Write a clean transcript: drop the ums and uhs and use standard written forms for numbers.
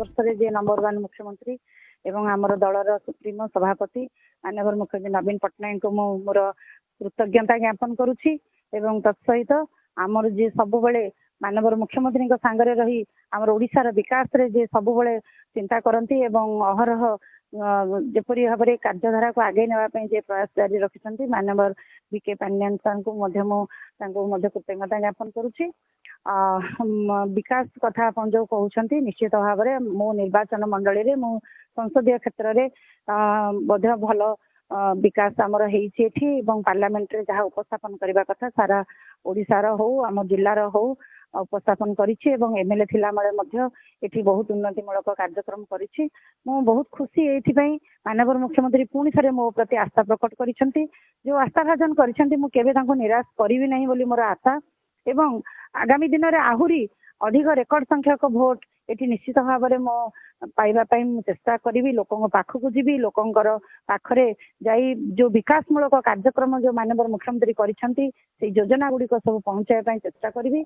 वर्ष जे नंबर 1 मुख्यमंत्री एवं आमर दलर सुप्रीमो सभापति माननीय मुख्यमंत्री नवीन पट्टनायक को मोर कृतज्ञता ज्ञापन करुछि एवं तत्सहित आमर जे सब बेले माननीय मुख्यमंत्री सांगरे रही आमर ओडिशार विकास रे जे सब बेले चिंता करती एवं अहरह जेपरी भाव में कार्यधारा को आगे नापी जे प्रयास जारी रखिंट माननीय बीके पांड्यान सर को कृतज्ञता ज्ञापन करुछि। विकास कथा आप जो कहते निश्चित भाव में मो निर्वाचन मंडली रे मो संसदीय क्षेत्र में भल विकास आमर होती पार्लियामेंट रे जहाँ उपस्थापन करने कथा सारा ओडिशार हो आम जिलार हो उपस्थापन करिछि एवं एमएलए थिला मळे एठी बहुत उन्नतिमूलक कार्यक्रम करिछि। मु बहुत खुशी एथिपई माननीय मुख्यमंत्री पुणी थरे मो प्रति आस्था प्रकट करिसंती जो आस्था भाजन करिसंती मु केबे तांको निराश करिवि नहीं बोली मोर आशा एवं आगामी दिन में आहुरी अधिक रेकर्ड संख्यक भोट एठी निश्चित भाव में मो पाइबा पई मु चेष्टा करी लोकों पाखक जीवी लोकंकर पाखरे जाई जो विकासमूलक कार्यक्रम जो माननीय मुख्यमंत्री करिसंती से योजना गुड़िक सब पहुंचाई चेष्टा करी।